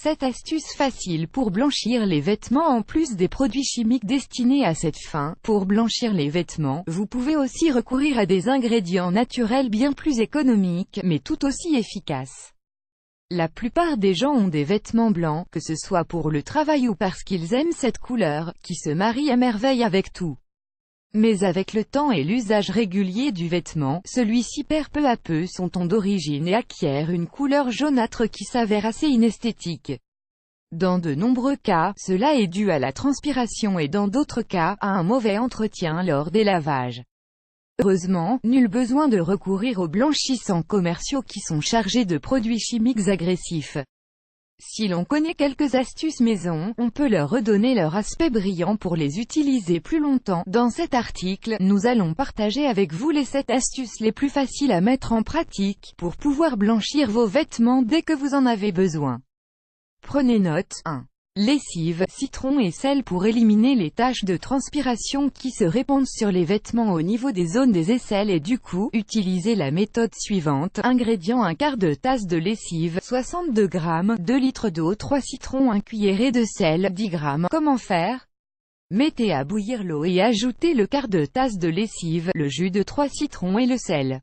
7 astuces faciles pour blanchir les vêtements. En plus des produits chimiques destinés à cette fin, pour blanchir les vêtements, vous pouvez aussi recourir à des ingrédients naturels bien plus économiques, mais tout aussi efficaces. La plupart des gens ont des vêtements blancs, que ce soit pour le travail ou parce qu'ils aiment cette couleur, qui se marie à merveille avec tout. Mais avec le temps et l'usage régulier du vêtement, celui-ci perd peu à peu son ton d'origine et acquiert une couleur jaunâtre qui s'avère assez inesthétique. Dans de nombreux cas, cela est dû à la transpiration et dans d'autres cas, à un mauvais entretien lors des lavages. Heureusement, nul besoin de recourir aux blanchissants commerciaux qui sont chargés de produits chimiques agressifs. Si l'on connaît quelques astuces maison, on peut leur redonner leur aspect brillant pour les utiliser plus longtemps. Dans cet article, nous allons partager avec vous les 7 astuces les plus faciles à mettre en pratique, pour pouvoir blanchir vos vêtements dès que vous en avez besoin. Prenez note. 1. Lessive, citron et sel pour éliminer les taches de transpiration qui se répandent sur les vêtements au niveau des zones des aisselles et du cou. Utilisez la méthode suivante. Ingrédients: 1/4 de tasse de lessive, 62 g, 2 litres d'eau, 3 citrons, 1 cuillerée de sel, 10 g. Comment faire? Mettez à bouillir l'eau et ajoutez le quart de tasse de lessive, le jus de 3 citrons et le sel.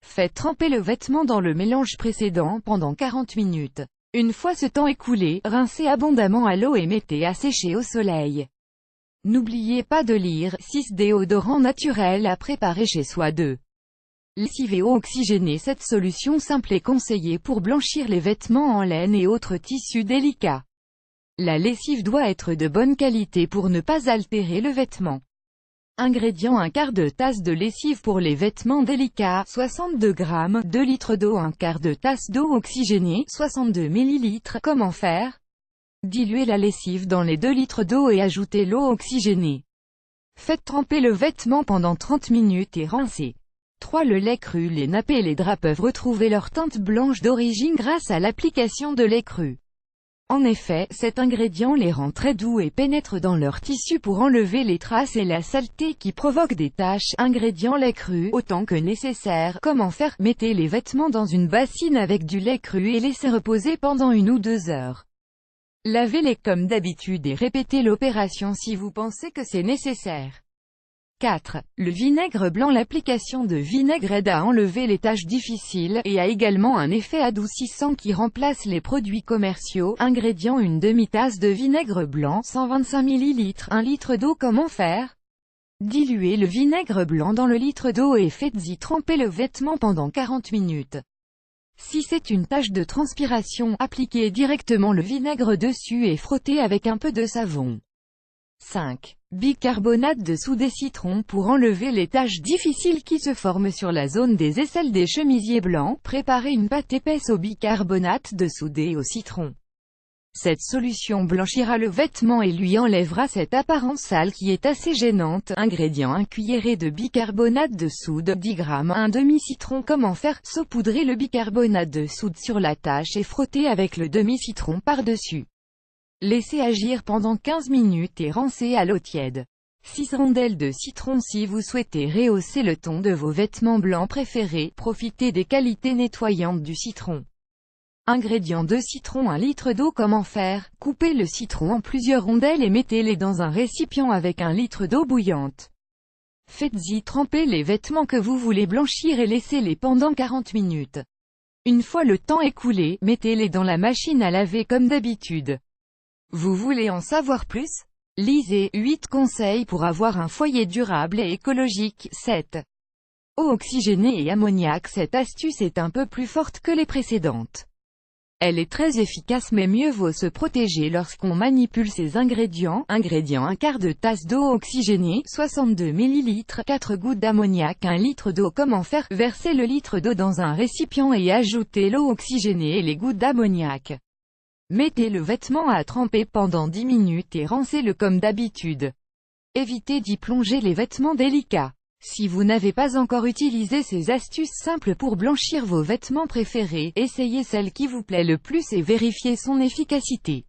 Faites tremper le vêtement dans le mélange précédent pendant 40 minutes. Une fois ce temps écoulé, rincez abondamment à l'eau et mettez à sécher au soleil. N'oubliez pas de lire 6 déodorants naturels à préparer chez soi. 2. Lessive et eau oxygénée. Cette solution simple est conseillée pour blanchir les vêtements en laine et autres tissus délicats. La lessive doit être de bonne qualité pour ne pas altérer le vêtement. Ingrédients: 1/4 de tasse de lessive pour les vêtements délicats, 62 g, 2 litres d'eau, 1/4 de tasse d'eau oxygénée, 62 ml. Comment faire? Diluez la lessive dans les 2 litres d'eau et ajoutez l'eau oxygénée. Faites tremper le vêtement pendant 30 minutes et rincez. 3. Le lait cru. Les nappes et les draps peuvent retrouver leur teinte blanche d'origine grâce à l'application de lait cru. En effet, cet ingrédient les rend très doux et pénètre dans leur tissu pour enlever les traces et la saleté qui provoquent des taches. Ingrédient: lait cru, autant que nécessaire. Comment faire? Mettez les vêtements dans une bassine avec du lait cru et laissez reposer pendant 1 ou 2 heures. Lavez-les comme d'habitude et répétez l'opération si vous pensez que c'est nécessaire. 4. Le vinaigre blanc. L'application de vinaigre aide à enlever les taches difficiles, et a également un effet adoucissant qui remplace les produits commerciaux. Ingrédients: 1 demi-tasse de vinaigre blanc, 125 ml, 1 litre d'eau. Comment faire? Diluez le vinaigre blanc dans le litre d'eau et faites-y tremper le vêtement pendant 40 minutes. Si c'est une tache de transpiration, appliquez directement le vinaigre dessus et frottez avec un peu de savon. 5. Bicarbonate de soude et citron pour enlever les taches difficiles qui se forment sur la zone des aisselles des chemisiers blancs. Préparez une pâte épaisse au bicarbonate de soude et au citron. Cette solution blanchira le vêtement et lui enlèvera cette apparence sale qui est assez gênante. Ingrédients: 1 cuillerée de bicarbonate de soude, 10 g, 1 demi-citron. Comment faire? Saupoudrez le bicarbonate de soude sur la tache et frottez avec le demi-citron par-dessus. Laissez agir pendant 15 minutes et rincez à l'eau tiède. 6 rondelles de citron. Si vous souhaitez rehausser le ton de vos vêtements blancs préférés, profitez des qualités nettoyantes du citron. Ingrédients: 2 citrons, 1 litre d'eau. Comment faire? Coupez le citron en plusieurs rondelles et mettez-les dans un récipient avec 1 litre d'eau bouillante. Faites-y tremper les vêtements que vous voulez blanchir et laissez-les pendant 40 minutes. Une fois le temps écoulé, mettez-les dans la machine à laver comme d'habitude. Vous voulez en savoir plus? Lisez 8 conseils pour avoir un foyer durable et écologique. 7. Eau oxygénée et ammoniac. Cette astuce est un peu plus forte que les précédentes. Elle est très efficace mais mieux vaut se protéger lorsqu'on manipule ces ingrédients. Ingrédients: 1/4 de tasse d'eau oxygénée, 62 ml, 4 gouttes d'ammoniac, 1 litre d'eau. Comment faire? Versez le litre d'eau dans un récipient et ajoutez l'eau oxygénée et les gouttes d'ammoniac. Mettez le vêtement à tremper pendant 10 minutes et rincez-le comme d'habitude. Évitez d'y plonger les vêtements délicats. Si vous n'avez pas encore utilisé ces astuces simples pour blanchir vos vêtements préférés, essayez celle qui vous plaît le plus et vérifiez son efficacité.